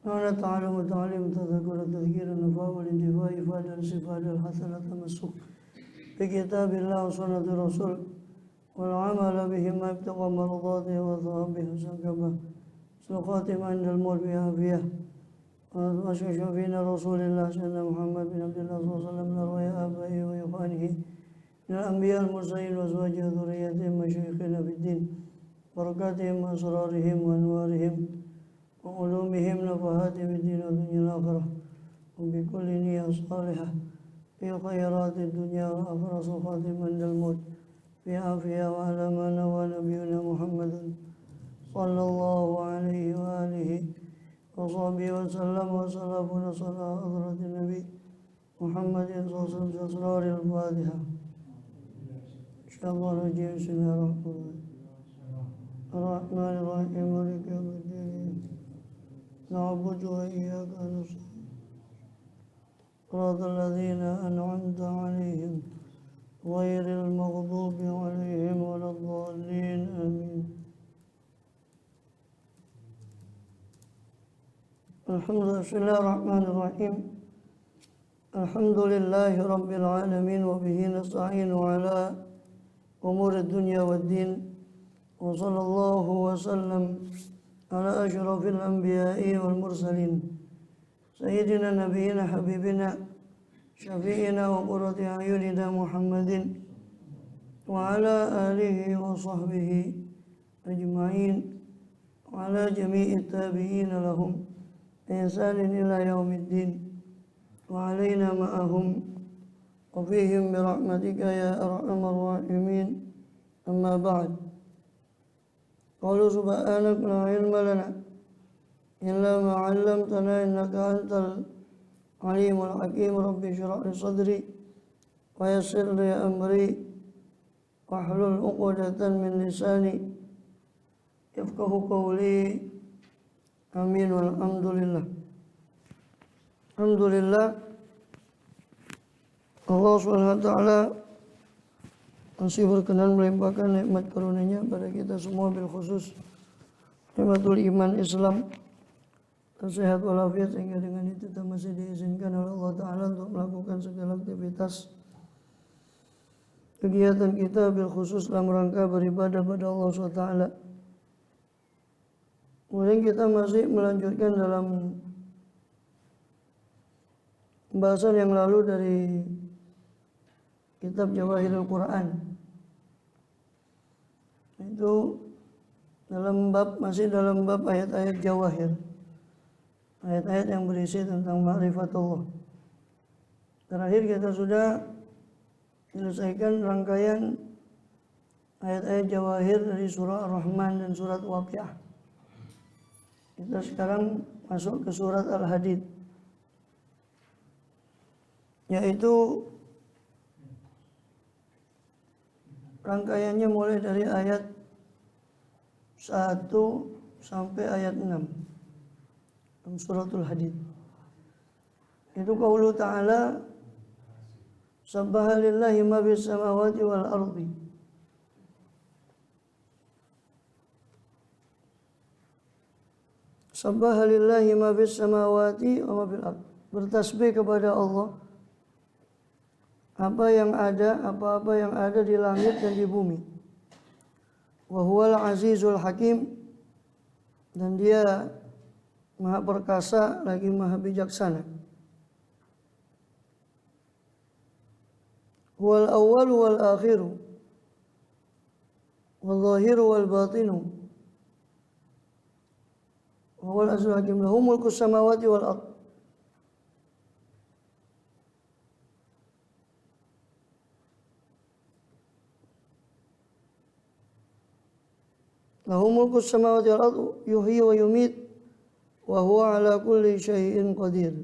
معنى تعلم وتعليم تذكر تذكير النفاء والانتفاء إفادة الاستفادة الحسنة التمسك بكتاب الله وسنة الرسول والعمل بهما ابتغاء مرضاته وثواب به وسكبه سلخاتم عند الموت بعافية وأشهد فينا رسول الله سيدنا محمد بن عبد الله صلى الله عليه وسلم من أرواح آبائه وإخوانه من الأنبياء المرسلين وأزواجه وذريتهم مشايخنا في الدين بركاتهم وأسرارهم وأنوارهم وعلومهم نفحاتهم في الدين والدنيا الآخرة وبكل نية صالحة في خيرات الدنيا والآخرة صلخاتم عند الموت بعافية وعلى ما نوى نبينا محمد صلى الله عليه وآله وصحبه وسلم وسلامنا صلى حضرة النبي محمد صلى الله عليه وسلم في أسرار الفاتحة إن شاء الله نجيب بسم الله الرحمن الرحيم مالك يوم الدين نعبد وإياك نستعين صراط الذين أنعمت عليهم غير المغضوب عليهم ولا الضالين آمين. بسم الله الرحمن الرحيم الحمد لله رب العالمين وبه نستعين على أمور الدنيا والدين وصلى الله وسلم على أشرف الأنبياء والمرسلين سيدنا نبينا حبيبنا شفيعنا وقرة أعيننا محمد وعلى آله وصحبه أجمعين وعلى جميع التابعين لهم بإحسان إلى يوم الدين وعلينا معهم وفيهم برحمتك يا أرحم الراحمين. أما بعد قالوا سبحانك لا علم لنا إلا ما علمتنا إنك أنت العليم الحكيم رب اشرح لي صدري ويسر لي أمري واحلل عقدة من لساني يفقه قولي amin walhamdulillah. Alhamdulillah Allah SWT masih berkenan melimpahkan nikmat karunia pada kita semua, bil khusus nikmatul iman Islam dan sehat walafiat, sehingga dengan itu kita masih diizinkan oleh Allah Ta'ala untuk melakukan segala aktivitas kegiatan kita bil khusus dalam rangka beribadah pada Allah SWT. Kemudian kita masih melanjutkan dalam pembahasan yang lalu dari kitab Jawahirul Quran. Itu masih dalam bab ayat-ayat jawahir. Ayat-ayat yang berisi tentang ma'rifatullah. Terakhir kita sudah menyelesaikan rangkaian ayat-ayat jawahir dari surah Ar-Rahman dan surat Waqiah. Kita sekarang masuk ke surat Al-Hadid, yaitu rangkaiannya mulai dari ayat 1 sampai ayat 6 dalam suratul Hadid. Itu qaulu ta'ala sabbaha lillahi ma bis samawati wal ardi. Sabbaha lillahi ma fis samawati wa ma fil ardh. Bertasbih kepada Allah apa yang ada di langit dan di bumi. Wa huwal azizul hakim, dan dia maha perkasa lagi maha bijaksana. Huwal awwal wal akhiru wal zahiru wal batinu wal azizul hakim, lahu mulku samawati wal ard. Lahu mulku samawati wal ard yuhyi wa yumit wa huwa ala kulli syai'in qadir.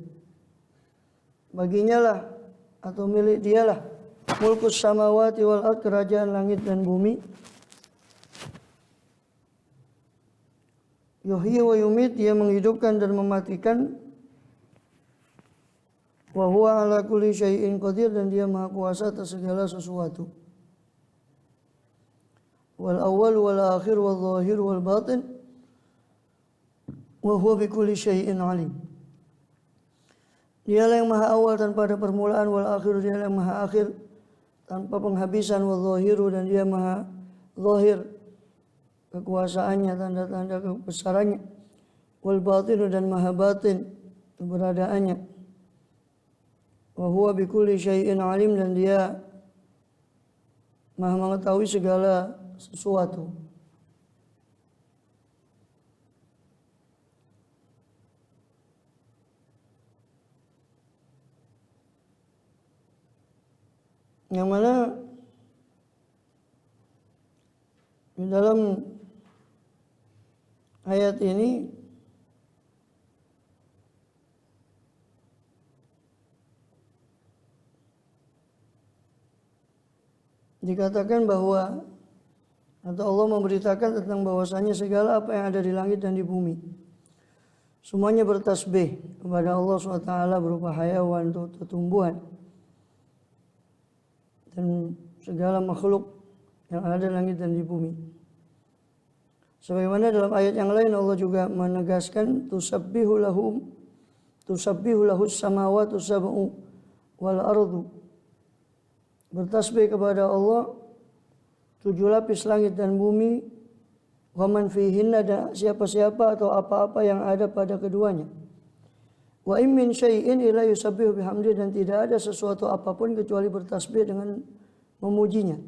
Baginya lah atau milik dialah mulku samawati wal ard, kerajaan langit dan bumi. Yuhyi wa yumit, dia menghidupkan dan mematikan. Wa huwa ala kulli syai'in qadir, dan dia maha kuasa atas segala sesuatu. Wal awwal wal akhir wal zahir wal batin wa huwa bikulli syai'in alim. Dialah yang maha awal tanpa ada permulaan, wal akhiru dialah yang maha akhir tanpa penghabisan, wal zahiru dan dia maha zahir kekuasaannya, tanda-tanda kebesarannya, wal batinu dan maha batin keberadaannya, wa huwa bikulli syai'in alim dan dia maha mengetahui segala sesuatu. Yang mana di dalam ayat ini dikatakan bahwa atau Allah memberitakan tentang bahwasanya segala apa yang ada di langit dan di bumi semuanya bertasbih kepada Allah SWT berupa hayawan atau tumbuhan dan segala makhluk yang ada di langit dan di bumi. Sebagaimana dalam ayat yang lain Allah juga menegaskan tusabbihu lahus samawati sab'u wal ardu. Bertasbih kepada Allah 7 lapis langit dan bumi, wa man fihinna dan siapa-siapa atau apa-apa yang ada pada keduanya. Wa in min syai'in illa yusabbihu bihamdi dan tidak ada sesuatu apapun kecuali bertasbih dengan memujinya.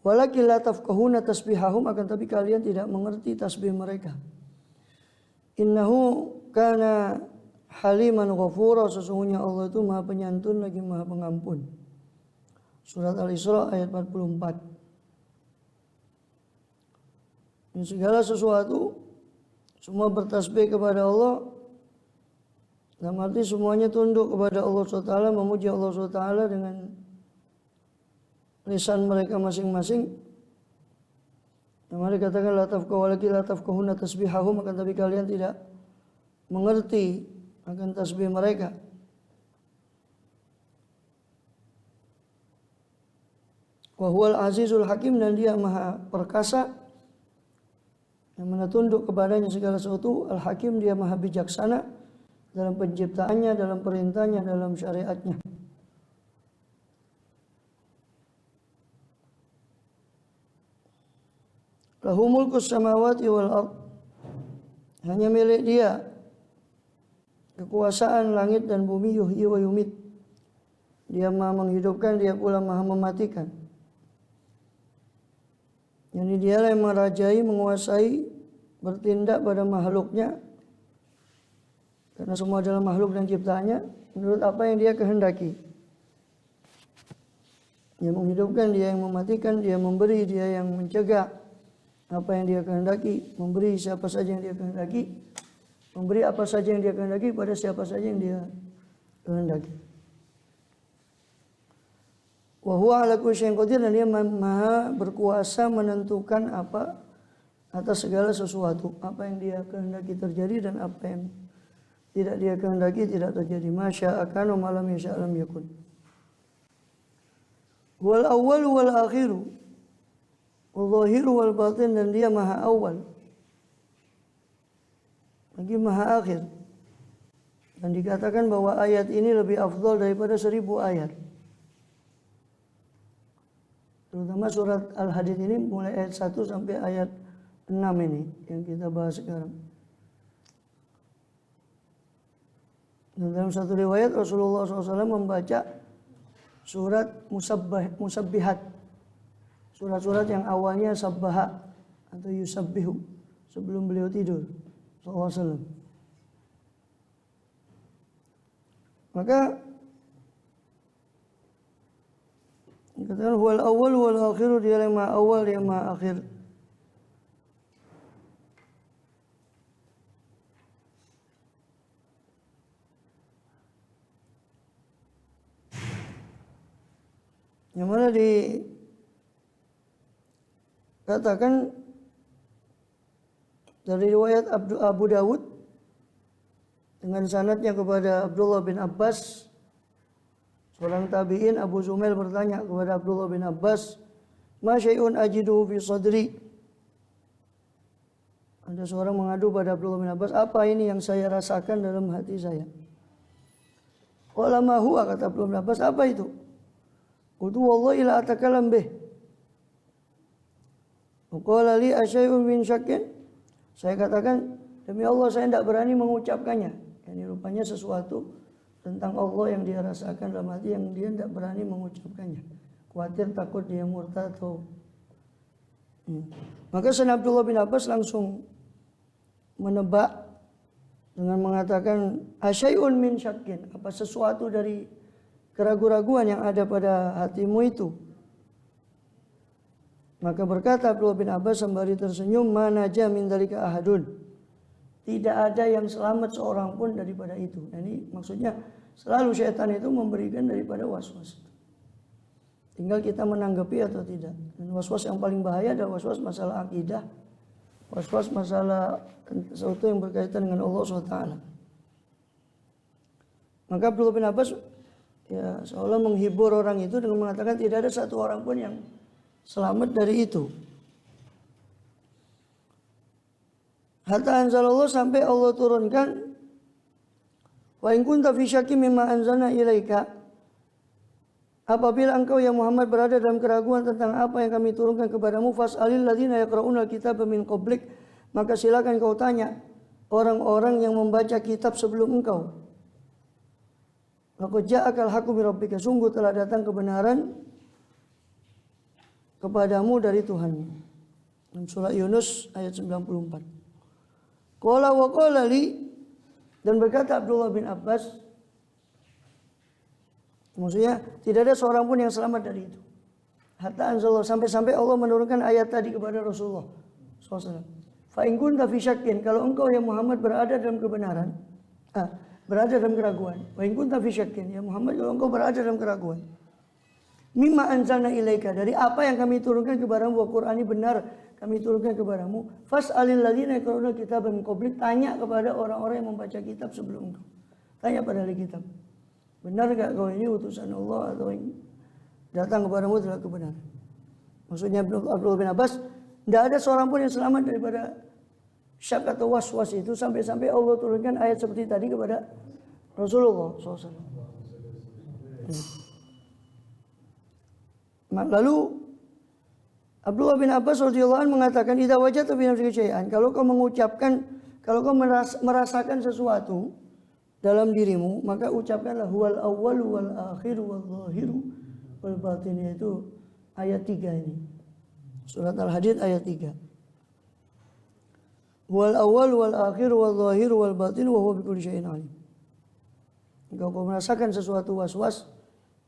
Walakin la tafqahuna tasbihahum akan tapi kalian tidak mengerti tasbih mereka. Innahu kana haliman ghafura sesungguhnya Allah itu Maha Penyantun lagi Maha Pengampun. Surat Al-Isra ayat 44. Ini segala sesuatu semua bertasbih kepada Allah. Dalam arti semuanya tunduk kepada Allah SWT, memuji Allah SWT dengan lisan mereka masing-masing. Yang mana dikatakan la tafqahuna tasbihahum akan tapi kalian tidak mengerti akan tasbih mereka. Wa huwal azizul hakim dan dia maha perkasa yang mana tunduk kepadanya segala sesuatu. Al-Hakim dia maha bijaksana dalam penciptaannya, dalam perintahnya, dalam syariatnya. Lahu mulkus samawati wal ard. Hanya milik dia kekuasaan langit dan bumi, yuhyi wa yumit. Dia maha menghidupkan, dia pula maha mematikan. Yani dia yang merajai, menguasai, bertindak pada makhluknya. Karena semua adalah makhluk dan ciptaannya menurut apa yang dia kehendaki. Dia menghidupkan, dia yang mematikan, dia memberi, dia yang mencegah apa yang dia kehendaki, memberi siapa saja yang dia kehendaki, memberi apa saja yang dia kehendaki pada siapa saja yang dia kehendaki. Wa huwa ala kulli syai'in qadir dan dia maha berkuasa menentukan apa atas segala sesuatu, apa yang dia kehendaki terjadi dan apa yang tidak dia kehendaki tidak terjadi. Masya akan wa lam yasha lam yakun. Wal awwal wal akhiru wal zahiru wal batin dan dia maha awal lagi maha akhir. Dan dikatakan bahwa ayat ini lebih afdal daripada 1000 ayat. Terutama surat Al-Hadid ini mulai ayat 1 sampai ayat 6 ini yang kita bahas sekarang. Dan dalam satu riwayat Rasulullah SAW membaca surat musabbihat. Surat-surat yang awalnya sabbaha atau yusabbihu sebelum beliau tidur SAW. Maka dikatakan huwal awal wal akhiru dia yang maha awal dia yang maha akhir. Yang mana dikatakan dari riwayat Abu Dawud dengan sanadnya kepada Abdullah bin Abbas. Seorang tabi'in Abu Zumail bertanya kepada Abdullah bin Abbas, "Ma syai'un ajiduhu fi sadri?" Ada seorang mengadu pada Abdullah bin Abbas, apa ini yang saya rasakan dalam hati saya? Qala ma huwa, kata Abdullah bin Abbas, apa itu? Qultu wallahi la atakalam bih. Qala li asyai'un min syakkin. Saya katakan, demi Allah saya tidak berani mengucapkannya. Yani rupanya sesuatu tentang Allah yang dia rasakan dalam hati yang dia tidak berani mengucapkannya. Khawatir takut dia murtad atau Maka Sayyidina Abdullah bin Abbas langsung menebak dengan mengatakan asyai'un min syakkin, apa sesuatu dari keraguan-raguan yang ada pada hatimu itu. Maka berkata Abdullah bin Abbas sembari tersenyum, manaja min dzalika ahadun. Tidak ada yang selamat seorang pun daripada itu. Ini maksudnya selalu syaitan itu memberikan daripada waswas. Tinggal kita menanggapi atau tidak. Dan waswas yang paling bahaya adalah waswas masalah akidah, waswas masalah sesuatu yang berkaitan dengan Allah SWT. Maka Abdullah bin Abbas ya seolah menghibur orang itu dengan mengatakan tidak ada satu orang pun yang selamat dari itu. Hatta anzalallah, sampai Allah turunkan, wa in kunta fi syakkin mimma anzalna ilaika, apabila engkau ya Muhammad berada dalam keraguan tentang apa yang kami turunkan kepadamu, fas'alil ladzina yaqra'una al-kitaba min qablik, maka silakan kau tanya orang-orang yang membaca kitab sebelum engkau. Laqad ja'akal haqqu min rabbika, sungguh telah datang kebenaran kepadamu dari Tuhanmu. Dalam surah Yunus ayat 94. Qala wa qala li, dan berkata Abdullah bin Abbas, maksudnya tidak ada seorang pun yang selamat dari itu. Hatta anzalallah, sampai-sampai Allah menurunkan ayat tadi kepada Rasulullah SAW. Fa in kunta fi syakkin, kalau engkau ya Muhammad berada dalam kebenaran, berada dalam keraguan. Fa in kunta fi syakkin, ya Muhammad kalau engkau berada dalam keraguan. Mimma anzalna ilaika, dari apa yang kami turunkan kepadamu, wa Qur'ani benar kami turunkan kepadamu. Fas'alil ladzina yaqra'una kitaba min qablik, tanya kepada orang-orang yang membaca kitab sebelum engkau. Tanya pada ahli kitab. Benar enggak kau ini utusan Allah atau yang datang kepadamu adalah kebenaran? Maksudnya Abdullah bin Abbas, tidak ada seorang pun yang selamat daripada syak atau was-was itu sampai-sampai Allah turunkan ayat seperti tadi kepada Rasulullah SAW. Lalu Abdullah bin Abbas radhiyallahu anhu mengatakan, idza wajadta fi nafsika syai'an, kalau kau mengucapkan, kalau kau merasakan sesuatu dalam dirimu, maka ucapkanlah huwal awwalu wal akhiru wal zahiru wal batin, yaitu ayat 3 ini. Surat Al-Hadid ayat 3. Wal awwalu wal akhiru wal zahiru wal batin wa huwa bikulli syai'in alim. Jika kau merasakan sesuatu was-was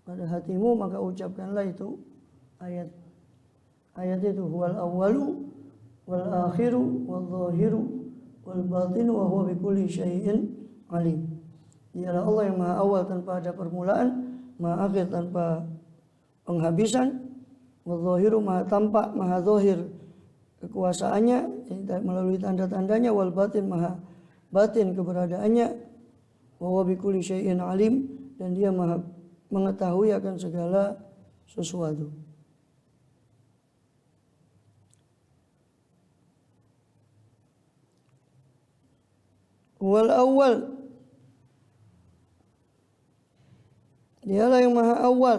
pada hatimu, maka ucapkanlah itu ayat itu, huwal awwalu wal akhiru wal zahiru wal batin wa huwa bikulli syai'in alim. Dialah Allah yang maha awal tanpa ada permulaan, maha akhir tanpa penghabisan, wal zahiru maha tampak, maha zahir kekuasaannya melalui tanda-tandanya, wal batin maha batin keberadaannya, wa huwa bikulli syai'in alim, dan dia maha mengetahui akan segala sesuatu. Wal awal, dialah yang maha awal,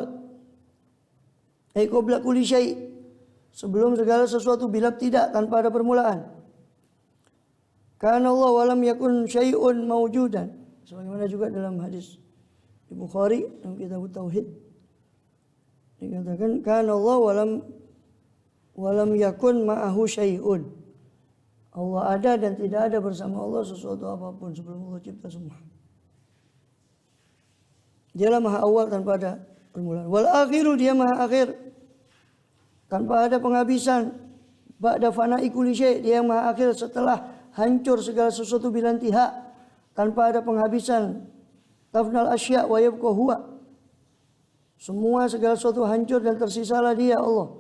qabla kulli syai', sebelum segala sesuatu, bila tidak, tanpa ada permulaan. Kana Allah wa lam yakun syai'un mawjudan, sebagaimana juga dalam hadis di Bukhari dalam kitab Tauhid dikatakan kana Allah wa lam yakun ma'ahu syai'un, Allah ada dan tidak ada bersama Allah sesuatu apapun sebelum Allah cipta semua. Dialah maha awal tanpa ada permulaan. Wal akhiru, dia maha akhir tanpa ada penghabisan. Ba'da fana'i kulli syai', dia yang maha akhir setelah hancur segala sesuatu bilantiha, tanpa ada penghabisan. Tafnal asya' wa yabqa huwa, semua segala sesuatu hancur dan tersisalah dia Allah.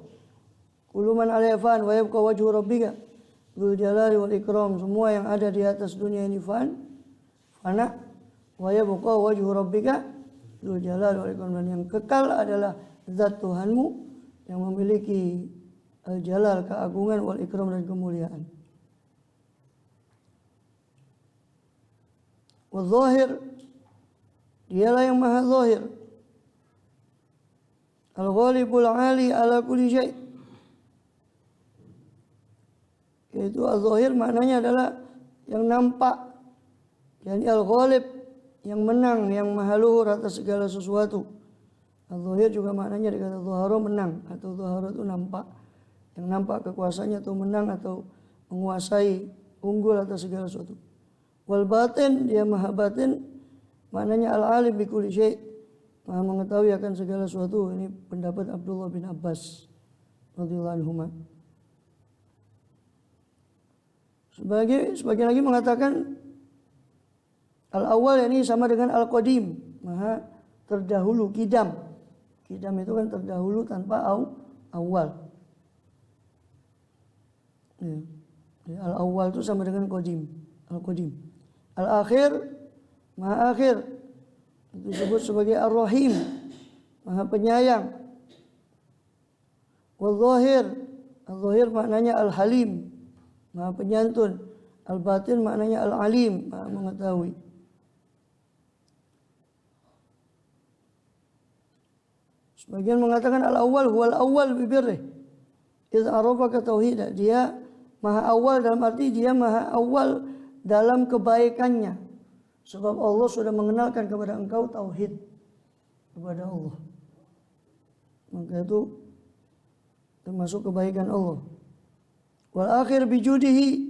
Kullu man 'alaiha fan wa yabqa wajhu rabbika dzul jalali wal ikram, semua yang ada di atas dunia ini fana, wa yabqa wajhu rabbika dzul jalali wal ikram, dan yang kekal adalah zat Tuhanmu yang memiliki al-jalal, keagungan, wal ikram, dan kemuliaan. Wal-zahir, dialah yang maha zahir. Al-ghalibul ali ala kulli syai'. Yaitu al-zahir maknanya adalah yang nampak. Yani al-ghalib, yang menang, yang maha luhur atas segala sesuatu. Al-zahir juga maknanya dikata zahara menang, atau zahara itu nampak. Yang nampak kekuasaannya atau menang atau menguasai, unggul atas segala sesuatu. Wal batin, dia maha batin, maknanya al-alim bi kulli syai', maha mengetahui akan segala sesuatu. Ini pendapat Abdullah bin Abbas radhiyallahu anhuma. Sebagian lagi mengatakan al-awwal ini sama dengan al-qadim, maha terdahulu, kidam. Kidam itu kan terdahulu tanpa awal. Ya. Al-awwal itu sama dengan qadim, al-qadim. Al-akhir, maha akhir, itu disebut sebagai ar-rahim, maha penyayang. Wal-zahir, al-zahir maknanya al-halim, maha penyantun. Al-batin maknanya al-alim, maha mengetahui. Sebagian mengatakan al-awwal huwal awwal bi birrih. Idza arafaka tauhid, dia maha awal dalam arti dia maha awal dalam kebaikannya. Sebab Allah sudah mengenalkan kepada engkau tauhid kepada Allah. Maka itu termasuk kebaikan Allah. Wal akhir bijudihi,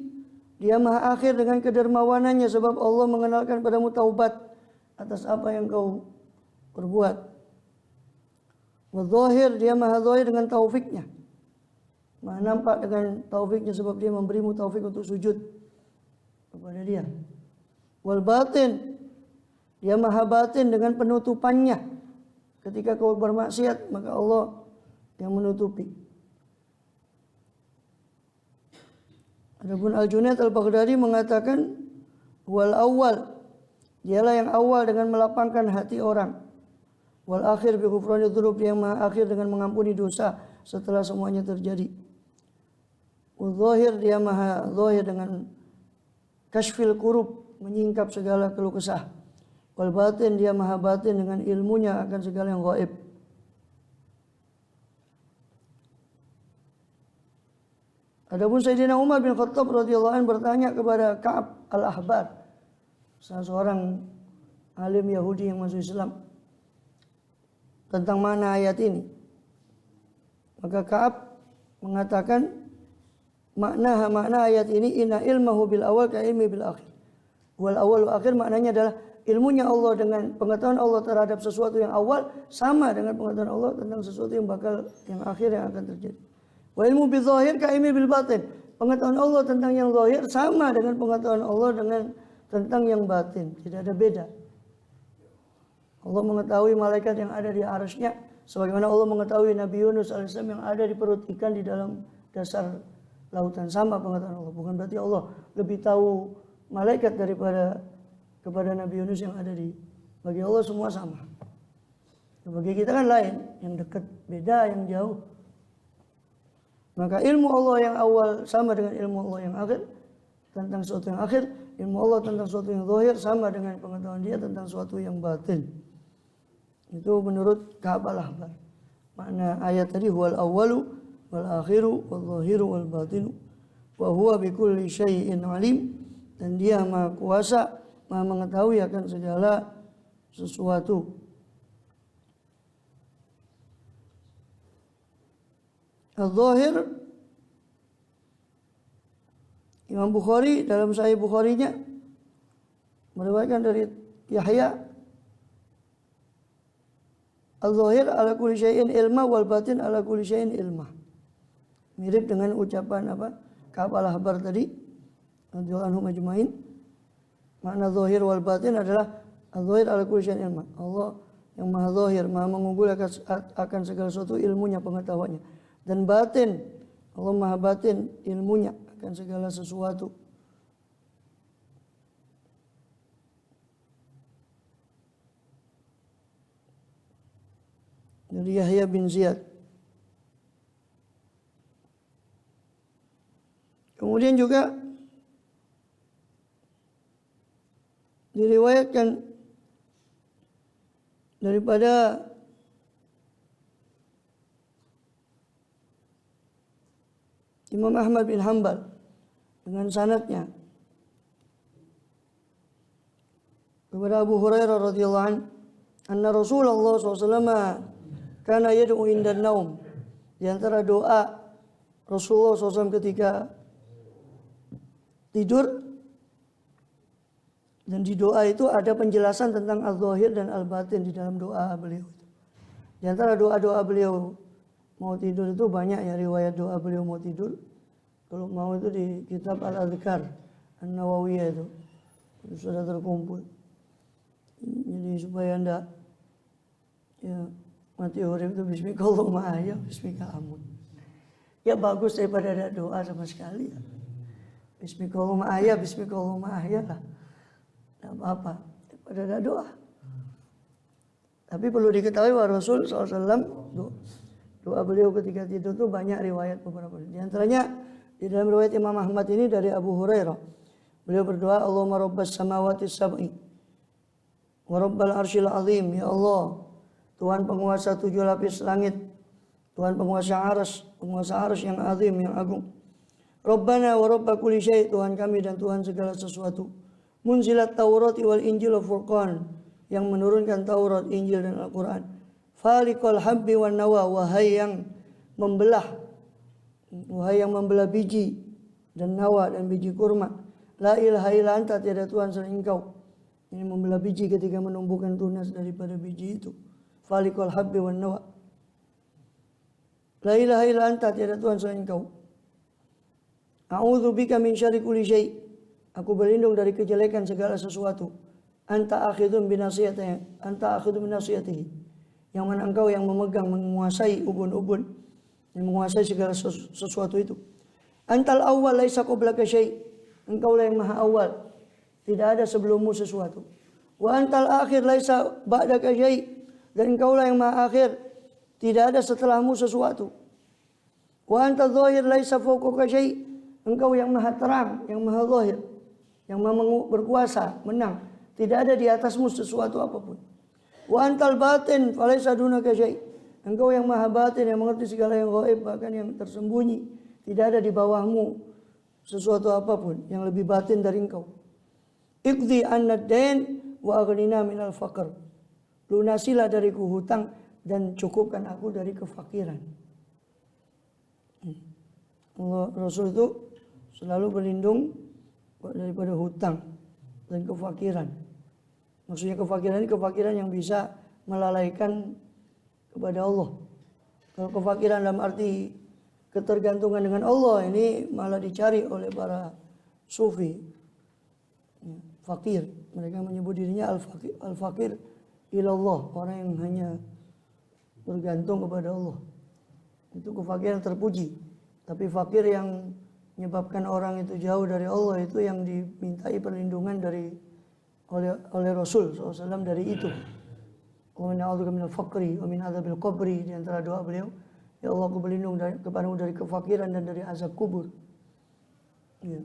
dia maha akhir dengan kedermawanannya sebab Allah mengenalkan padamu taubat atas apa yang kau perbuat. Wal zahir, dia maha zahir dengan taufiknya. Maha nampak dengan taufiknya sebab dia memberimu taufik untuk sujud kepada dia. Wal batin, dia maha batin dengan penutupannya. Ketika kau bermaksiat, maka Allah yang menutupi. Adapun Al-Junaid Al-Baghdadi mengatakan wal awal, dialah yang awal dengan melapangkan hati orang. Wal akhir bi ghufrani dzunub, yang maha akhir dengan mengampuni dosa setelah semuanya terjadi. Wal zahir, dia maha zahir dengan kashfil kurub, menyingkap segala keluh kesah. Wal batin, dia maha batin dengan ilmunya akan segala yang gaib. Adapun Sayyidina Umar bin Khattab radhiyallahu anhu bertanya kepada Ka'ab al-Ahbar, salah seorang alim Yahudi yang masuk Islam, tentang mana ayat ini. Maka Ka'ab mengatakan makna ayat ini inna ilmahu bil awal ka ilmi bil akhir. Wal awal akhir maknanya adalah ilmunya Allah dengan pengetahuan Allah terhadap sesuatu yang awal sama dengan pengetahuan Allah tentang sesuatu yang akhir yang akan terjadi. Wa ilmu bil zahir ka ilmi bil batin. Pengetahuan Allah tentang yang zahir sama dengan pengetahuan Allah tentang yang batin, tidak ada beda. Allah mengetahui malaikat yang ada di arasy-Nya sebagaimana Allah mengetahui Nabi Yunus alaihissalam yang ada di perut ikan di dalam dasar lautan. Sama pengetahuan Allah. Bukan berarti Allah lebih tahu malaikat kepada Nabi Yunus yang ada di, bagi Allah semua sama. Bagi kita kan lain, yang dekat beda, yang jauh. Maka ilmu Allah yang awal sama dengan ilmu Allah yang akhir tentang sesuatu yang akhir. Ilmu Allah tentang sesuatu yang zahir sama dengan pengetahuan dia tentang sesuatu yang batin. Itu menurut Ka'ab al-Ahbar. Makna ayat tadi huwal awwalu wal akhiru wal zahiru wal batinu wa huwa bikulli syai'in alim, dan dia maha kuasa, maha mengetahui akan segala sesuatu. Al-zahir, Imam Bukhari dalam Sahih Bukharinya meriwayatkan dari Yahya, al-zahir ala kulli syai'in ilma wal batin ala kulli syai'in ilma. Mirip dengan ucapan Ka'ab al-Ahbar tadi radhiyallahu anhu majma'in. Makna zahir wal batin adalah al-zahir ala kulli syai'in ilma. Allah yang maha zahir, maha mengunggul akan segala sesuatu ilmunya, pengetahuannya. Dan batin, Allah maha batin ilmunya akan segala sesuatu. Dari Yahya bin Ziyad. Kemudian juga diriwayatkan daripada Imam Ahmad bin Hanbal dengan sanadnya kepada Abu Hurairah radhiyallahu anhu, anna Rasulullah SAW kana yad'u inda naum. Di antara doa Rasulullah SAW ketika tidur, dan di doa itu ada penjelasan tentang al-zahir dan al-batin di dalam doa beliau. Di antara doa-doa beliau mau tidur itu banyak ya, riwayat doa beliau mau tidur. Kalau mau itu di kitab Al-Adhkar An-Nawawiyah itu sudah terkumpul. Jadi supaya anda ya mati urip itu bismikallahumma ahya bismika amun. Ya bagus daripada ada doa sama sekali ya. Bismikallahumma ahya bismikallahumma ahya lah. Tidak apa-apa daripada ada doa. Tapi perlu diketahui bahwa Rasul SAW doa beliau ketika tidur itu banyak riwayat beberapa. Di antaranya di dalam riwayat Imam Ahmad ini dari Abu Hurairah, beliau berdoa, Allahumma rabbas samawati sab'i wa rabbal arsyil azim. Ya Allah, Tuhan penguasa 7 lapis langit, Tuhan penguasa arsy yang azim, yang agung. Rabbana wa rabba kulli syai', Tuhan kami dan Tuhan segala sesuatu. Munzilat Taurat wal Injil wal Furqan, yang menurunkan Taurat, Injil dan Al-Quran. Faliqal habbi wan nawa, wahai yang membelah biji dan nawa dan biji kurma. La ilaha illa anta, tiada Tuhan selain engkau. Ini membelah biji ketika menumbuhkan tunas daripada biji itu. Faliqal habbi wan nawa. La ilaha illa anta, tiada Tuhan selain engkau. A'udzu bika min syarri kulli syai', aku berlindung dari kejelekan segala sesuatu. Anta akhidun binasiyatihi, anta akhidun binasiyatihi, yang mana engkau yang memegang, menguasai ubun-ubun, yang menguasai segala sesuatu itu. Antal awwal laisa qablaka syai', engkau lah yang maha awal, tidak ada sebelummu sesuatu. Wa antal akhir laisa ba'daka syai', dan engkau lah yang maha akhir, tidak ada setelahmu sesuatu. Wa antal zahir laisa fawqaka syai', engkau yang maha terang, yang maha zahir, yang maha berkuasa, menang, tidak ada di atasmu sesuatu apapun. Wa antal batin falaisa dunaka syai', engkau yang maha batin, yang mengerti segala yang gaib, bahkan yang tersembunyi, tidak ada di bawahmu sesuatu apapun yang lebih batin dari engkau. Iqdi annad dain wa aghnina minal faqr, lunasilah dariku hutang dan cukupkan aku dari kefakiran. Rasul itu selalu berlindung daripada hutang dan kefakiran. Maksudnya kefakiran ini kefakiran yang bisa melalaikan kepada Allah. Kalau kefakiran dalam arti ketergantungan dengan Allah, ini malah dicari oleh para sufi. Fakir, mereka menyebut dirinya al-fakir ilallah, orang yang hanya bergantung kepada Allah. Itu kefakiran terpuji. Tapi fakir yang menyebabkan orang itu jauh dari Allah, itu yang dimintai perlindungan oleh Rasul SAW dari itu. Wa min a'udzubika minal faqri wa min adzabil qabri, di antara doa beliau, ya Allah, aku berlindung kepadamu dari kefakiran dan dari azab kubur. Ya.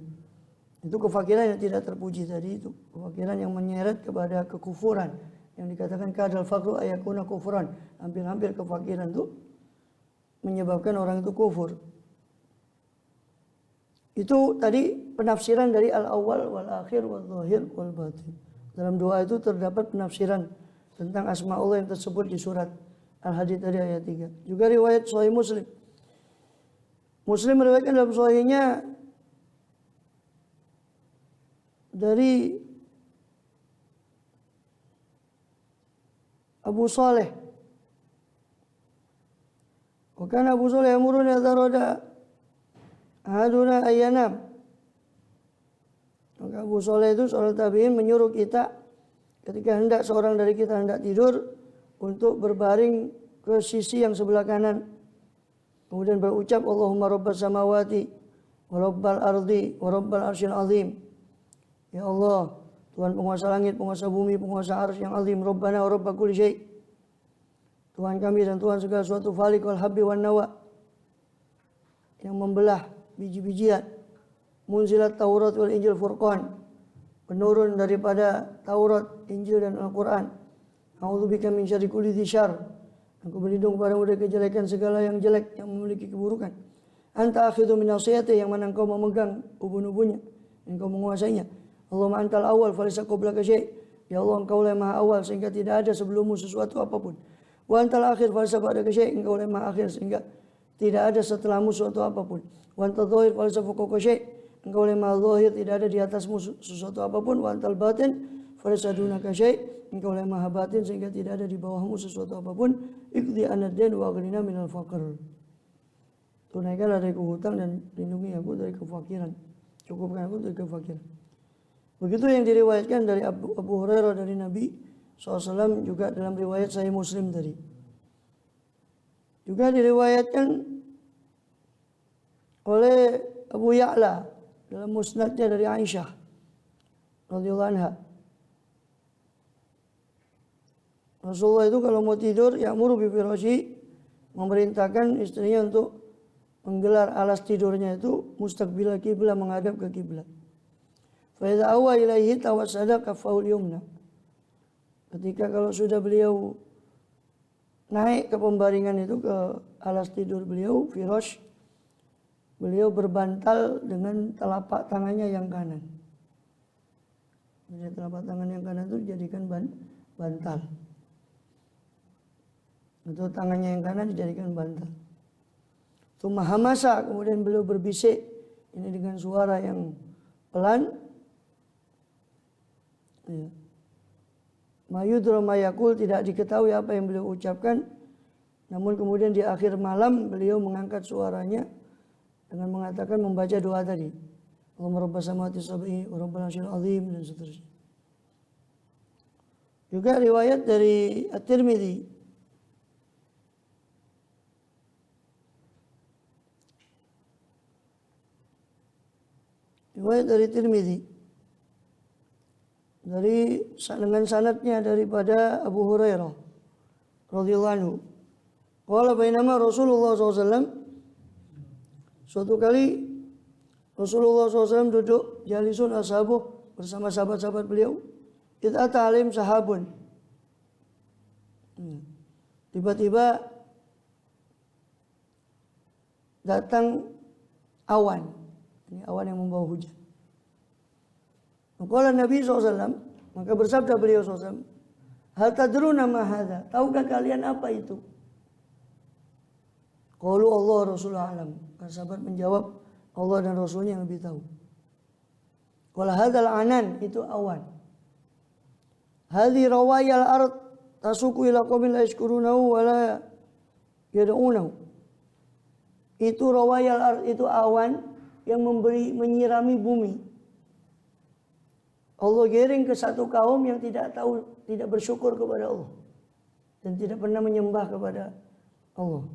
Itu kefakiran yang tidak terpuji tadi itu, kefakiran yang menyeret kepada kekufuran, yang dikatakan kadal faqru ayakuna kufran, hampir-hampir kefakiran itu menyebabkan orang itu kufur. Itu tadi penafsiran dari al-awwal wal akhir wal zahir wal batin. Dalam doa itu terdapat penafsiran tentang asma Allah yang tersebut di surat Al-Hadid tadi ayat 3. Juga riwayat Sahih Muslim. Muslim meriwayatkan dalam sahihnya dari Abu Saleh. Bukan Abu Saleh amuruna darada haduna ayyanam. Maka Abu Saleh itu seorang tabi'in menyuruh kita ketika seorang dari kita hendak tidur untuk berbaring ke sisi yang sebelah kanan. Kemudian berucap Allahumma rabbas samawati wa rabbal ardi wa rabbal arsyil azim. Ya Allah, Tuhan penguasa langit, penguasa bumi, penguasa arsy yang azim. Rabbana wa rabba kulli syai', Tuhan kami dan Tuhan segala sesuatu. Faliqal habbi wan nawa, yang membelah biji-bijian. Munzilat Taurat wal Injil Furqan, penurun daripada Taurat, Injil dan Al-Quran. A'udzubika min syarri kulli dzi syarr. Aku berlindung kepadamu dari kejelekan segala yang jelek yang memiliki keburukan. Anta akhidhu min nasiyati, yang mana engkau memegang ubun-ubunnya, engkau menguasainya. Allahumma antal awal falaysa qablaka syai'. Ya Allah, engkau lah maha awal sehingga tidak ada sebelummu sesuatu apapun. Wa antal akhir falaysa ba'daka syai'. Engkau lah maha akhir sehingga tidak ada setelahmu sesuatu apapun. Wa antal dhahir falaysa fawqaka syai'. Engkau lah maha zahir, tidak ada di atasmu sesuatu apapun. Wa antal batin falaysa dunaka syai'. Engkau lah maha batin sehingga tidak ada di bawahmu sesuatu apapun. Iqdi anad-dain wa aghnina minal faqr. Tunaikanlah dari hutang dan lindungi aku dari kefakiran. Cukupkan aku dari kefakiran. Begitu yang diriwayatkan dari Abu Hurairah dari Nabi SAW, juga dalam riwayat Sahih Muslim tadi. Juga diriwayatkan oleh Abu Ya'la dalam musnadnya dari Aisyah radhiyallahu anha. Rasulullah itu kalau mau tidur, ya'muru bi firasyi, memerintahkan istrinya untuk menggelar alas tidurnya itu mustaqbil kiblat, menghadap ke kiblat. Fa idza awa ilaihi tawassada kaffaul yumna. Ketika kalau sudah beliau naik ke pembaringan itu, ke alas tidur beliau, firash, beliau berbantal dengan telapak tangannya yang kanan. Jadi telapak tangan yang kanan itu dijadikan bantal. Itu tangannya yang kanan dijadikan bantal. Tsumma hamasa, kemudian beliau berbisik, ini dengan suara yang pelan. Ya. Mayudra mayakul, tidak diketahui apa yang beliau ucapkan. Namun kemudian di akhir malam beliau mengangkat suaranya dengan mengatakan, membaca doa tadi. Allahumma rabbas samawati sab'i wa rabbal arsyil azim, dan seterusnya. Juga riwayat dari At-Tirmidzi dari dengan sanadnya daripada Abu Hurairah radhiyallahu anhu. Qala bainama Rasulullah SAW, suatu kali Rasulullah SAW duduk jalisun ashabuh, bersama sahabat-sahabat beliau. Idh ata alim sahabun. Tiba-tiba datang awan. Ini awan yang membawa hujan. Qala Nabi SAW, maka bersabda beliau SAW, hal tadruna ma hadza? Tahukah kalian apa itu? Qalu Allah Rasulullah alam. Para sahabat menjawab, Allah dan Rasulnya yang lebih tahu. Qala hadzal anan, itu awan. Hadhi rawayal ard tasuku ila qaumin la yashkurunahu wa la yad'unahu. Itu rawayal ard, itu awan yang menyirami bumi. Allah giring ke satu kaum yang tidak tahu, tidak bersyukur kepada Allah dan tidak pernah menyembah kepada Allah.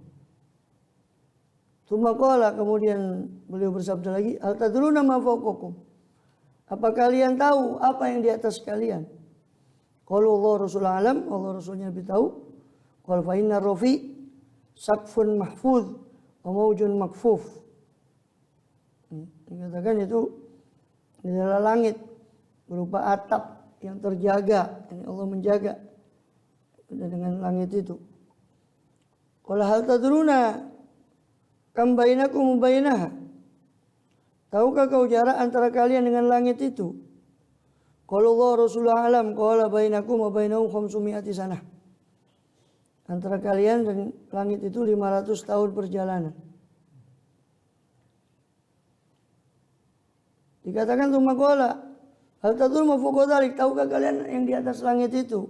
Tsumma qala, kemudian beliau bersabda lagi, hal tadruna ma fawqakum? Apa kalian tahu apa yang di atas kalian? Qalu Allah Rasulullah alam, Allah Rasulnya lebih tahu. Qala fa inna rafi saqfun mahfuz wa mawjun makfuf. Dikatakan itu adalah langit berupa atap yang terjaga, ini Allah menjaga dengan langit itu. Qala hal tadruna kam bainakum bainaha? Tahukah kau jarak antara kalian dengan langit itu? Qala Allah Rasulullah alam, qala bainakum wa bainahu 500 sanah. Antara kalian dan langit itu 500 tahun perjalanan. Dikatakan tsumma qala hal tadruna ma fawqa dzalik? Tahukah kalian yang di atas langit itu?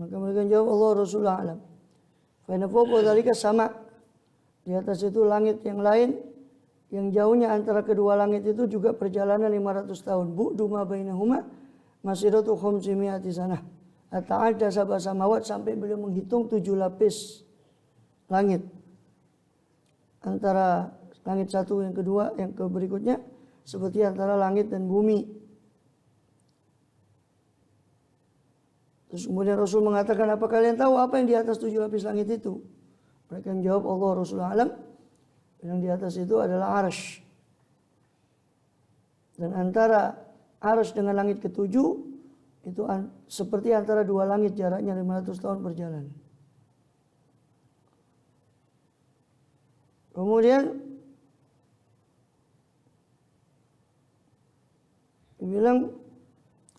Maka mereka jawab, Allah Rasulullah alam. Fa inna fawqa dzalika sama. Di atas itu langit yang lain, yang jauhnya antara kedua langit itu juga perjalanan 500 tahun. Bu'du ma bainahuma masiratu 500 sanah. Ata'adda sab'a samawat, sampai beliau menghitung 7 lapis langit. Antara langit satu yang kedua, yang ke berikutnya, seperti antara langit dan bumi. Terus kemudian Rasul mengatakan, apa kalian tahu apa yang di atas 7 lapis langit itu? Mereka menjawab, Allah Rasulullah alam. Yang di atas itu adalah arsy. Dan antara Arsy dengan langit ketujuh itu seperti antara dua langit, jaraknya 500 tahun perjalanan. Kemudian dibilang,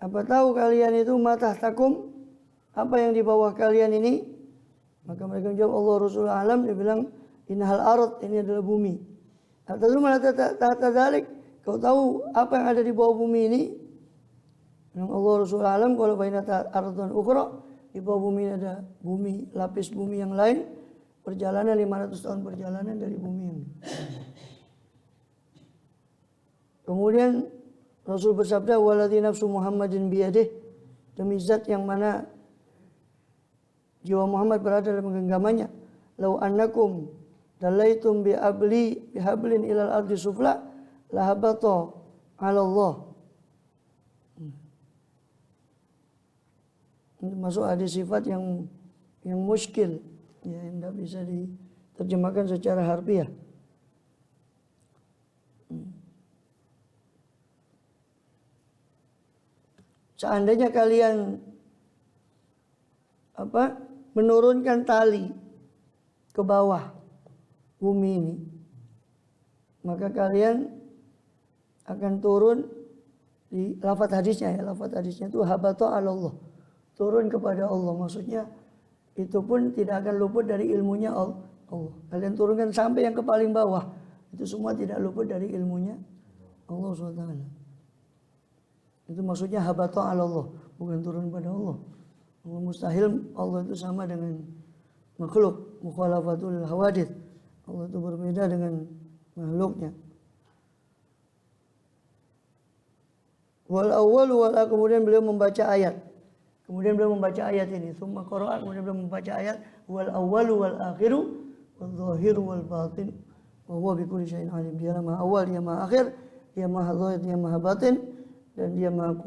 apa tahu kalian itu mata takum, apa yang di bawah kalian ini? Maka mereka menjawab Allah Rasul alam. Dia bilang innahal ard, ini adalah bumi. Atau malah tahta dzalik, kau tahu apa yang ada di bawah bumi ini? Bilang Allah Rasul alam, kalau baina ardun ukhra, di bawah bumi ada bumi, lapis bumi yang lain, perjalanan 500 tahun perjalanan dari bumi ini. Kemudian Rasul bersabda, waladzi nafsu Muhammadin biyadih, demi zat yang mana jiwa Muhammad berada dalam genggamannya. Lau annakum dalaitum bihablin ilal ardi sufla lahabata 'ala Allah. Ini masuk ada sifat yang muskil, ya, yang tidak bisa diterjemahkan secara harfiah. Seandainya kalian menurunkan tali ke bawah bumi ini, maka kalian akan turun di lafaz hadisnya, ya, lafaz hadisnya itu habata 'ala Allah, turun kepada Allah. Maksudnya itu pun tidak akan luput dari ilmunya Allah. Kalian turunkan sampai yang ke paling bawah, itu semua tidak luput dari ilmunya Allah SWT. Itu maksudnya habata 'ala Allah, bukan turun pada Allah. Mustahil Allah itu sama dengan makhluk, mukhalafatul hawadits. Allah itu berbeda dengan makhluknya. Wal awwal wal akhir, kemudian beliau membaca ayat. Kemudian beliau membaca ayat ini, tsumma qara'a, kemudian beliau membaca ayat wal awwal wal akhiru wal zahiru wal batin wa huwa bikulli syai'in alim. Dia maha awal, dia maha akhir, dia maha zahir, dia maha batin, dan dia maha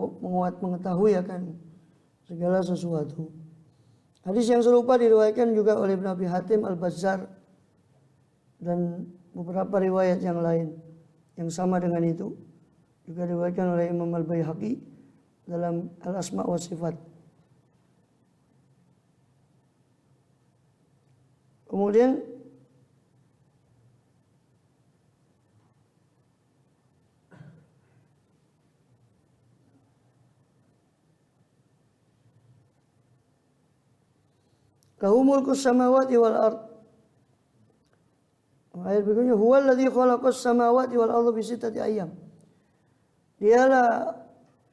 mengetahui akan segala sesuatu. Hadis yang serupa diriwayatkan juga oleh Ibnu Abi Hatim Al-Bazzar dan beberapa riwayat yang lain yang sama dengan itu. Juga diriwayatkan oleh Imam Al-Baihaqi dalam Al-Asma' wa Sifat. Kemudian lahu mulkus samawati wal ard. Ayat berikutnya, huwal ladzi khalaqas samawati wal arda fi sittati ayyam. Dialah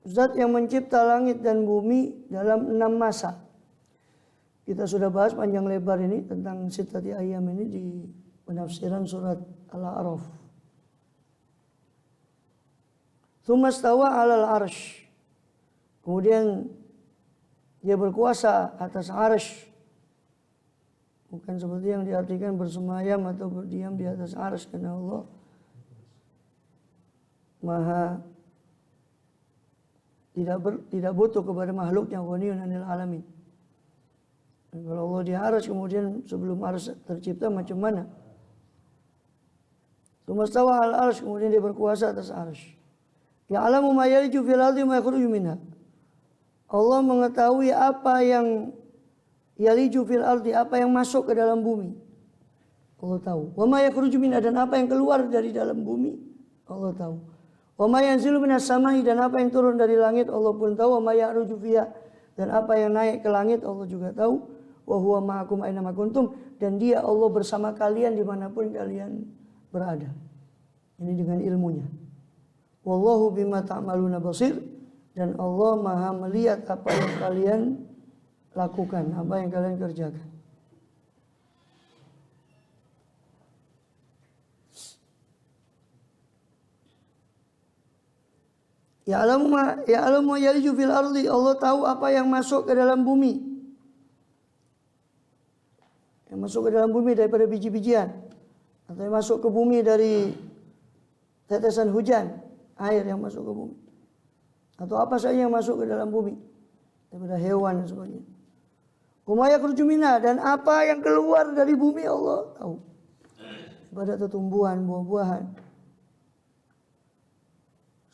zat yang mencipta langit dan bumi dalam 6 masa. Kita sudah bahas panjang lebar ini tentang sittati ayyam ini di penafsiran surat Al-A'raf. Tsumma stawa 'alal 'arsy. Kemudian dia berkuasa atas 'arsy. Bukan seperti yang diartikan bersemayam atau berdiam di atas arsy, karena Allah maha tidak butuh kepada makhluknya, ghaniyun 'anil alamin. Dan kalau Allah di arsy, kemudian sebelum arsy tercipta macam mana? Tumastawa al arsy, kemudian dia berkuasa atas arsy. Ya'lamu ma yaliju fil ardi ma yakhruju minha. Allah mengetahui apa yang yaliju fil ardi, apa yang masuk ke dalam bumi. Allah tahu. Wa ma yakhruju minha, dan apa yang keluar dari dalam bumi, Allah tahu. Wa ma yanzilu minas samai, dan apa yang turun dari langit Allah pun tahu. Wa ma ya'ruju fiha, dan apa yang naik ke langit Allah juga tahu. Wa huwa ma'akum aina ma kuntum, dan dia Allah bersama kalian dimanapun kalian berada. Ini dengan ilmunya. Wallahu bima ta'maluna basir, dan Allah maha melihat apa yang kalian lakukan, apa yang kalian kerjakan. Ya'lamu ma yaliju fil ardi, Allah tahu apa yang masuk ke dalam bumi. Yang masuk ke dalam bumi daripada biji-bijian, atau yang masuk ke bumi dari tetesan hujan, air yang masuk ke bumi, atau apa saja yang masuk ke dalam bumi daripada hewan dan sebagainya. Wa yakhruju minha, dan apa yang keluar dari bumi Allah tahu, daripada tumbuhan, buah-buahan.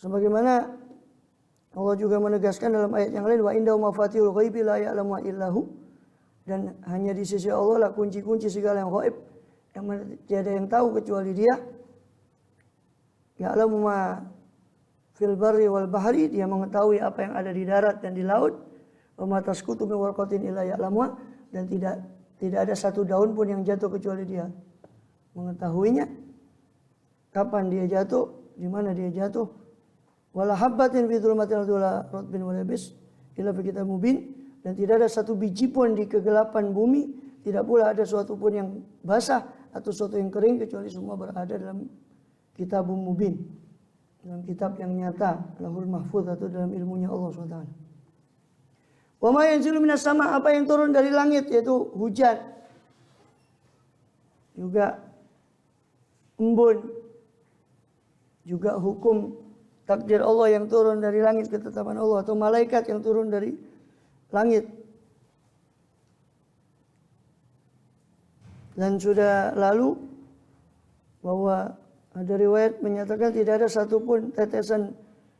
Sebagaimana Allah juga menegaskan dalam ayat yang lain, wa indahu mafatihul ghaibi la ya'lamu illahu, dan hanya di sisi Allah lah kunci-kunci segala yang gaib yang tiada yang tahu kecuali Dia. Ya'lamu ma fil barri wal bahri, Dia mengetahui apa yang ada di darat dan di laut. Wa ma tasqutu min warqatin illa ya'lamuha, dan tidak ada satu daun pun yang jatuh kecuali Dia mengetahuinya. Kapan dia jatuh, di mana dia jatuh. Wala habbatin fi dhulumatil ardi wala ratbin wala yabis illa fi kitabim mubin, dan tidak ada satu biji pun di kegelapan bumi, tidak pula ada suatu pun yang basah atau suatu yang kering, kecuali semua berada dalam kitabum mubin, dalam kitab yang nyata, lahul mahfuz, atau dalam ilmunya Allah SWT. Wa ma yanzilu minas sama, apa yang turun dari langit, yaitu hujan, juga embun, juga hukum takdir Allah yang turun dari langit, ketetapan Allah, atau malaikat yang turun dari langit. Dan sudah lalu bahwa ada riwayat menyatakan tidak ada satupun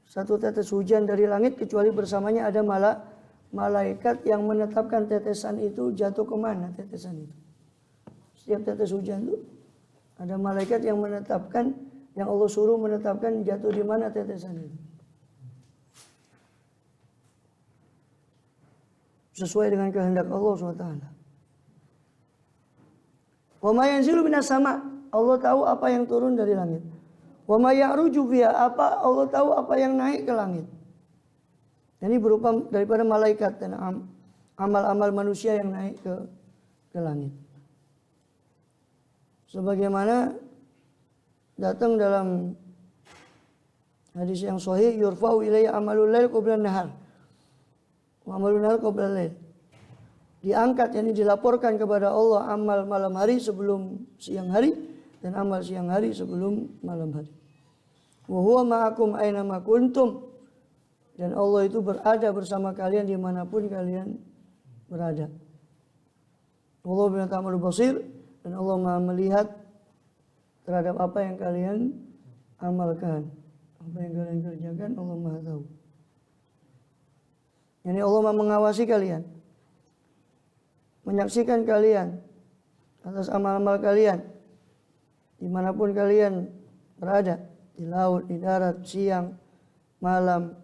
satu tetes hujan dari langit kecuali bersamanya ada malaikat yang menetapkan tetesan itu jatuh kemana tetesan itu. Setiap tetes hujan itu ada malaikat yang menetapkan, yang Allah suruh menetapkan jatuh di mana tetesan itu. Sesuai dengan kehendak Allah SWT. Wa ma yanzilu minas sama, Allah tahu apa yang turun dari langit. Wa ma ya'ruju fiha, Allah tahu apa yang naik ke langit. Ini berupa daripada malaikat dan amal-amal manusia yang naik ke langit. Sebagaimana datang dalam hadis yang sahih, yurfa'u ilayya amalul lail qabla nahar wa amalun nahar qabla lail. Diangkat, yakni dilaporkan kepada Allah amal malam hari sebelum siang hari, dan amal siang hari sebelum malam hari. Wa huwa ma'akum aina ma kuntum, dan Allah itu berada bersama kalian dimanapun kalian berada. Allah bima ta'malu basir, dan Allah Maha melihat terhadap apa yang kalian amalkan, apa yang kalian kerjakan, Allah Maha tahu. Yani Allah Maha mengawasi kalian, menyaksikan kalian atas amal-amal kalian dimanapun kalian berada, di laut, di darat, siang, malam,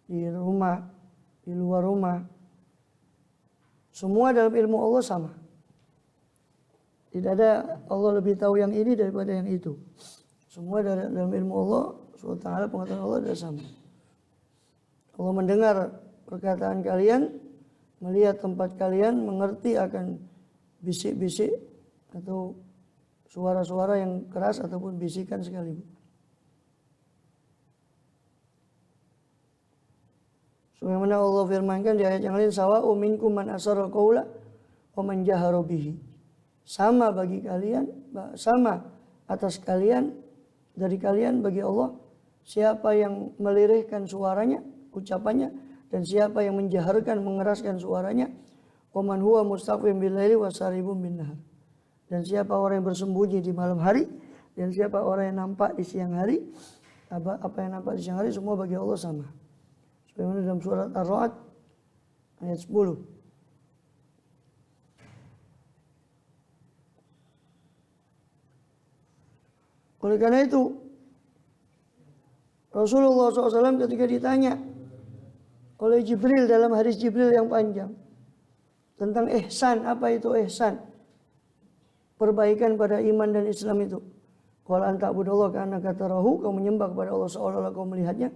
di rumah, di luar rumah. Semua dalam ilmu Allah sama. Tidak ada Allah lebih tahu yang ini daripada yang itu. Semua dalam ilmu Allah SWT, pengetahuan Allah adalah sama. Allah mendengar perkataan kalian, melihat tempat kalian, mengerti akan bisik-bisik atau suara-suara yang keras ataupun bisikan sekalipun. Sebagaimana Allah firmankan di ayat yang lain, sawa'u minkum man asarra qawla wa man jahara bihi. Sama bagi kalian, sama atas kalian, dari kalian bagi Allah, siapa yang melirihkan suaranya, ucapannya, dan siapa yang menjaharkan, mengeraskan suaranya. Wa man huwa mustaqim bil laili wa saribun bin nahar. Dan siapa orang yang bersembunyi di malam hari, dan siapa orang yang nampak di siang hari. Apa yang nampak di siang hari semua bagi Allah sama. Sebagaimana dalam surat Ar-Ra'd ayat 10. Oleh karena itu, Rasulullah SAW ketika ditanya oleh Jibril dalam hadis Jibril yang panjang tentang ihsan, apa itu ihsan? Perbaikan pada iman dan Islam itu. Qala anta budallah ka'annaka tarahu, kau menyembah kepada Allah seolah-olah kau melihatnya.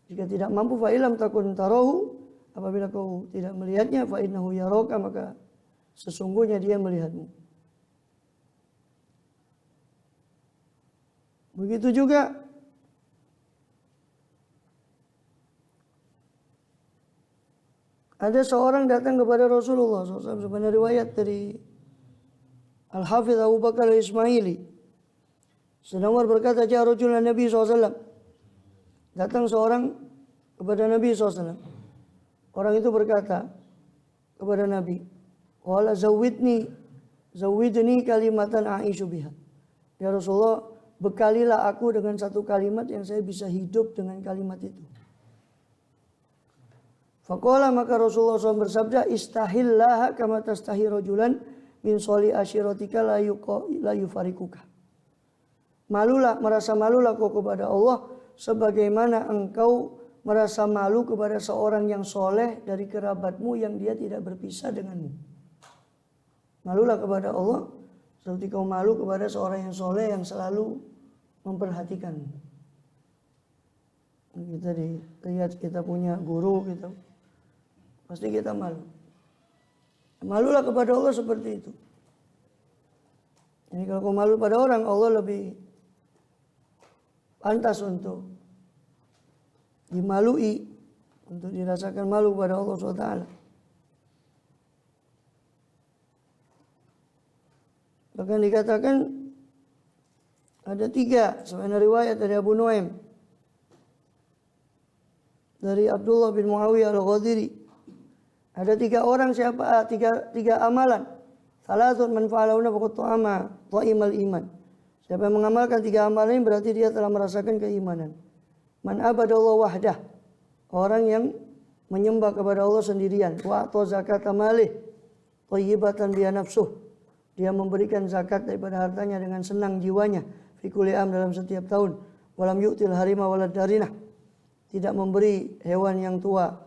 Jika tidak mampu, fa illam takun tarahu, apabila kau tidak melihatnya, fa innahu yaraka, maka sesungguhnya dia melihatmu. Begitu juga ada seorang datang kepada Rasulullah SAW, sebenarnya riwayat dari Al-Hafidh Abu Bakar Al-Ismaili. Sedang berkata, ja rajulun Nabi SAW. Datang seorang kepada Nabi SAW. Orang itu berkata kepada Nabi, qala zawwidni kalimatan a'ishu biha. Ya Rasulullah, bekalilah aku dengan satu kalimat yang saya bisa hidup dengan kalimat itu. Faqala maka Rasulullah SAW bersabda, istahillaha kama tastahi rajulan min soli asyiratika la yufarikuka. Malulah, merasa malulah kau kepada Allah sebagaimana engkau merasa malu kepada seorang yang soleh dari kerabatmu yang dia tidak berpisah denganmu. Malulah kepada Allah seperti kau malu kepada seorang yang soleh yang selalu memperhatikanmu. Kita lihat kita punya guru gitu, pasti kita malu. Malulah kepada Allah seperti itu. Ini kalau kau malu pada orang, Allah lebih pantas untuk dimalui, untuk dirasakan malu pada Allah SWT. Bahkan dikatakan ada 3 sebenarnya riwayat dari Abu Nuaim, dari Abdullah bin Muawiyah al-Ghadiri. Ada 3 orang siapa? Tiga amalan. Salatun man fa'alahunna faqad ta'imal iman. Siapa yang mengamalkan 3 amalan ini berarti dia telah merasakan keimanan. Man abadallah wahdah, orang yang menyembah kepada Allah sendirian. Wa ata zakata malih thayyibatan bi nafsuh, dia memberikan zakat daripada hartanya dengan senang jiwanya. Fi kulli am, dalam setiap tahun. Walam yu'til harima walad darinah, tidak memberi hewan yang tua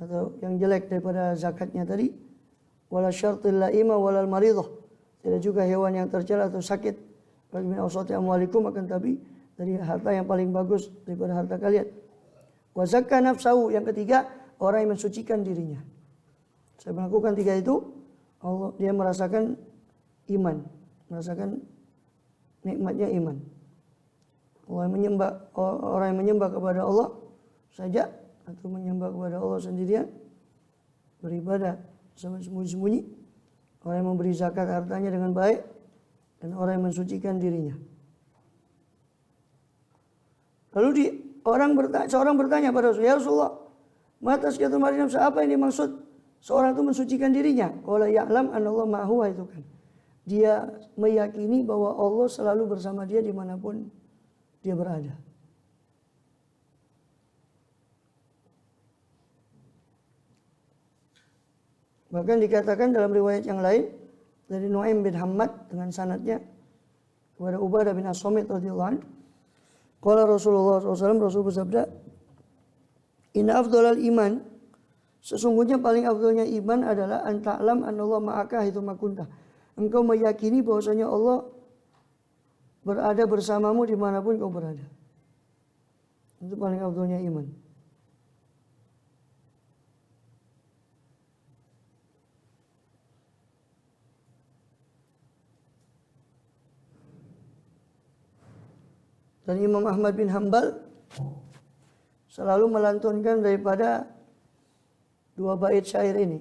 atau yang jelek daripada zakatnya tadi. Wala syartil laima walal maridah, tidak juga hewan yang tercela atau sakit. Bagi min awsati amwalikum, akan tapi dari harta yang paling bagus daripada harta kalian. Wa zakka nafsahu, yang ketiga orang yang mensucikan dirinya. Saya melakukan 3 itu, Allah dia merasakan iman, merasakan nikmatnya iman. Orang yang menyembah kepada Allah saja atau menyembah kepada Allah sendirian, beribadah sama sembunyi-sembunyi, orang yang memberi zakat hartanya dengan baik, dan orang yang mensucikan dirinya. Lalu seorang bertanya pada Rasulullah, ya Rasulullah, ma tazkiyatul mar'i nafsa, apa yang dimaksud seorang itu mensucikan dirinya? Qala ya'lam anallahu ma'hu, itu kan dia meyakini bahwa Allah selalu bersama dia dimanapun dia berada. Bahkan dikatakan dalam riwayat yang lain dari Nuaim bin Hammad dengan sanadnya kepada Ubadah bin As-Samit radhiyallahu anhu, qala Rasulullah SAW, Rasul bersabda, inna afdhalal iman, sesungguhnya paling afdalnya iman adalah anta'lam anallahu ma'aka haitsu ma kunta, engkau meyakini bahwasanya Allah berada bersamamu dimanapun kau berada. Itu paling afdalnya iman. Dan Imam Ahmad bin Hanbal selalu melantunkan daripada 2 bait syair ini.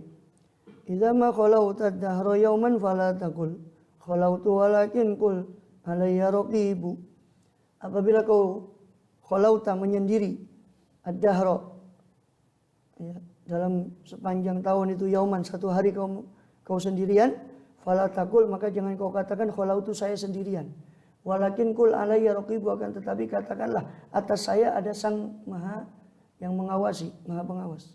Idza ma khalauta ad-dahra yawman fala taqul khalautu walakin qul alayya raqibu. Apabila kau khalauta menyendiri ad-dahra, ya, dalam sepanjang tahun itu yauman, 1 hari kau sendirian, fala taqul, maka jangan kau katakan khalautu, saya sendirian. Walakin kul alayya raqibu, akan tetapi katakanlah atas saya ada sang maha yang mengawasi, maha pengawas.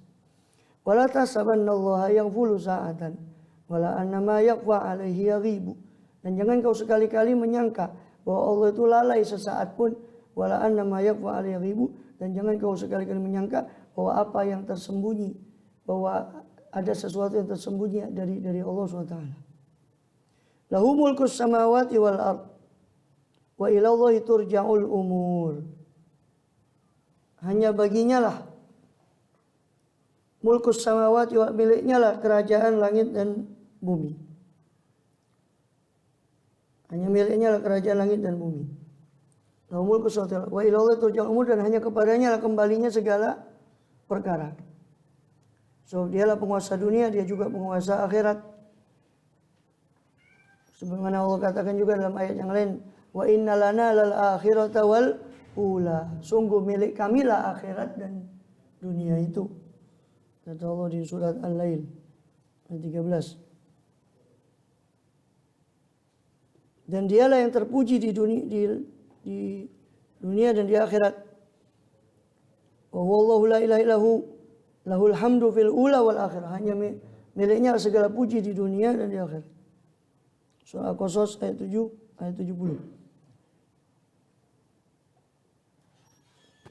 Wala tasabannallaha yaghfulu sa'atan wala annama yaqwa alaihi yaghibu, dan jangan kau sekali-kali menyangka bahwa Allah itu lalai sesaat pun, wala annama yaqwa alaihi yaghibu, dan jangan kau sekali-kali menyangka bahwa apa yang tersembunyi, bahwa ada sesuatu yang tersembunyi dari Allah SWT. Lahu mulkus samawati wal ard wa ilallahi turja'ul umur. Hanya baginya lah mulkus samawati, miliknya lah kerajaan langit dan bumi. Hanya miliknya lah kerajaan langit dan bumi. Lahu mulkus samawati wa ilallahi turja'ul umur, dan hanya kepadanya lah kembalinya segala perkara. So dialah penguasa dunia, dia juga penguasa akhirat. Sebagaimana Allah katakan juga dalam ayat yang lain, wa inna lana lal akhirata wal ula, sungguh milik kamilah akhirat dan dunia itu, kata Allah di surat Al-Lail ayat 13. Dan dialah yang terpuji di dunia dan di akhirat. Wa huwallahu la ilaha illahu, Lahul hamdu fil ula wal akhirah. Hanya miliknya segala puji di dunia dan di akhirat. Surah Al-Qasas ayat 7 ayat 70.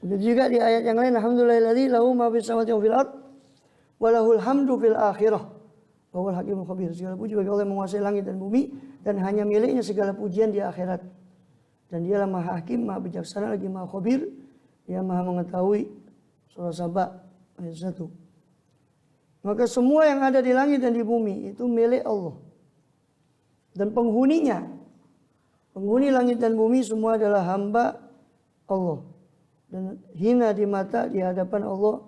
Begitu juga di ayat yang lain, alhamdulillahilladzi lahu ma fis samawati wa fil ard wa lahul hamdu fil akhirah wa huwal hakimul khabir. Segala puji bagi Allah yang menguasai langit dan bumi dan hanya miliknya segala pujian di akhirat. Dan dialah maha hakim, maha bijaksana, lagi maha khabir. Dia maha mengetahui. Surah Saba ayat 1. Maka semua yang ada di langit dan di bumi itu milik Allah. Dan penghuni langit dan bumi semua adalah hamba Allah. Dan hina di mata di hadapan Allah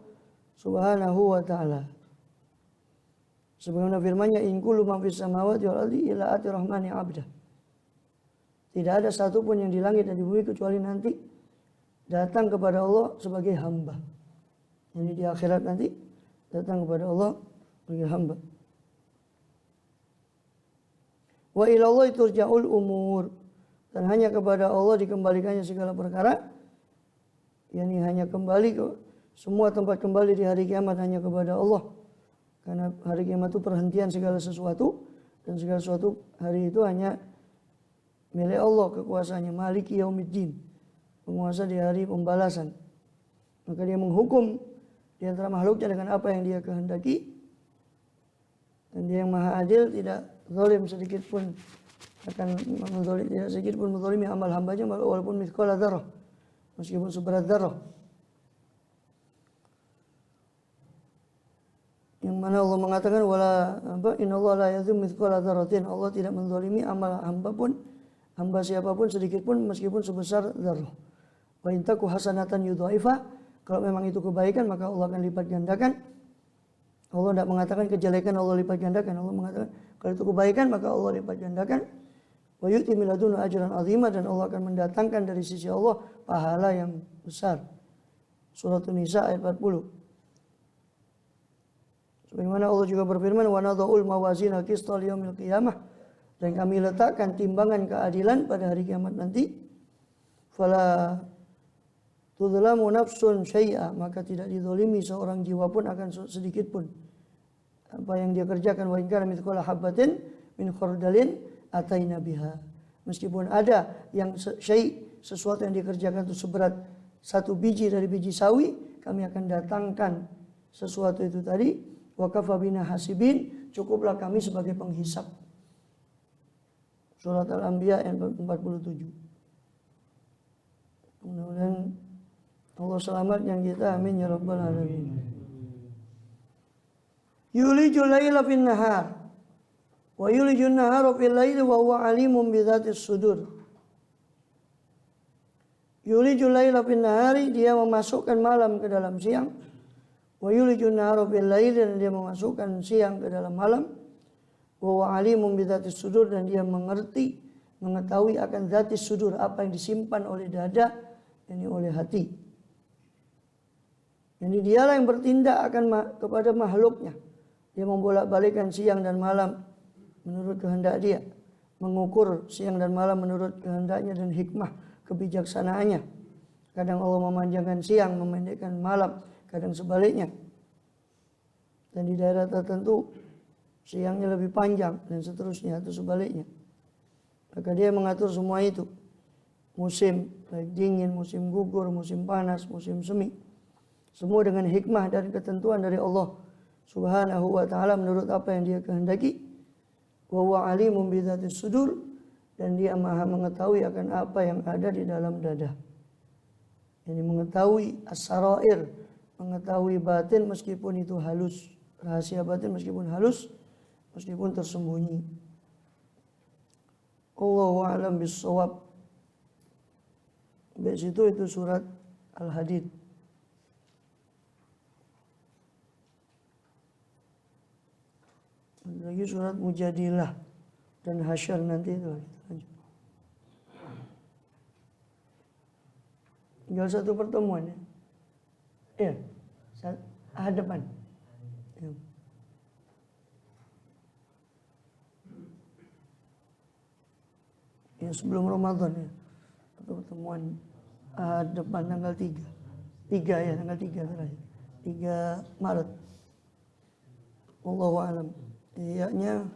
Subhanahu wa ta'ala. Sebagaimana firman-Nya, in kullu man fis samawati wal ardi illa ati rahmani abda. Tidak ada satupun yang di langit dan di bumi kecuali nanti datang kepada Allah sebagai hamba. Jadi di akhirat nanti datang kepada Allah sebagai hamba. Wa ilallah turja'ul umur. Dan hanya kepada Allah dikembalikannya segala perkara. Yani hanya kembali ke semua tempat kembali di hari kiamat hanya kepada Allah. Karena hari kiamat itu perhentian segala sesuatu. Dan segala sesuatu hari itu hanya milik Allah kekuasaannya. Maliki yaumiddin. Penguasa di hari pembalasan. Maka dia menghukum di antara makhluknya dengan apa yang dia kehendaki. Dan dia yang maha adil, tidak zalim sedikit pun tidak sedikit pun menzalimi amal hambanya walaupun mithqala dzarrah, meskipun seberat dzarrah. Yang mana Allah mengatakan innallaha la yadhlimu mithqala dzarratin. Allah tidak menzalimi amal hamba siapapun sedikit pun meskipun sebesar dzarrah. Wa in taku hasanatan yudhaifa. Kalau memang itu kebaikan maka Allah akan lipat gandakan. Allah tidak mengatakan kejelekan Allah lipat gandakan. Allah mengatakan kalau itu kebaikan maka Allah lipat gandakan. Wa yu'ti min ladunhu ajran 'azima, dan Allah akan mendatangkan dari sisi Allah pahala yang besar. Surah An-Nisa ayat 40. Sebagaimana Allah juga berfirman, wa nadha'ul mawazina qista liyaumil qiyamah, dan kami letakkan timbangan keadilan pada hari kiamat nanti. Fala tudlamu nafsun syai'a, maka tidak dizalimi seorang jiwa pun akan sedikit pun apa yang dia kerjakan. Wa in kana mithqala habatin min khardalin ataina biha. Meskipun ada yang sesuatu yang dikerjakan itu seberat satu biji dari biji sawi, kami akan datangkan sesuatu itu tadi. Wa kafa bina hasibin, cukuplah kami sebagai penghisap. Surat Al-Anbiya ayat 47. Mudah-mudahan Allah selamatkan kita, amin ya rabbal alamin. Yulijul laila fin nahar wa yulijun nahara fil laili wa huwa alimun bi dzatis sudur. Yulijul laila fin nahari, dia memasukkan malam ke dalam siang. Wa yulijun nahara fil laili, dan dia memasukkan siang ke dalam malam. Wa huwa alimun bi dzatis sudur, dan dia mengetahui akan dzatis sudur, apa yang disimpan oleh dada, ini oleh hati. Jadi dialah yang bertindak kepada makhluknya. Dia membolak-balikkan siang dan malam menurut kehendak dia. Mengukur siang dan malam menurut kehendaknya dan hikmah kebijaksanaannya. Kadang Allah memanjangkan siang, memendekkan malam. Kadang sebaliknya. Dan di daerah tertentu siangnya lebih panjang dan seterusnya atau sebaliknya. Maka dia mengatur semua itu. Musim baik dingin, musim gugur, musim panas, musim semi. Semua dengan hikmah dan ketentuan dari Allah Subhanahu wa ta'ala menurut apa yang dia kehendaki. Wa huwa alimun bi dzatis sudur, dan dia maha mengetahui akan apa yang ada di dalam dada. Ini mengetahui as-sarair, mengetahui batin meskipun itu halus, rahasia batin meskipun halus, meskipun tersembunyi. Allahu a'lam bis-shawab. Dari situ itu surat Al-Hadid. Lagi surat Mujadilah dan Hasyr nanti itu kita lanjut. Tinggal satu pertemuan ya. Iya, hadapan. Ya. Ya sebelum Ramadan ya. Satu pertemuan depan tanggal 3. 3 ya, tanggal 3 terakhir. 3 Maret. Wallahu a'lam. Iyanya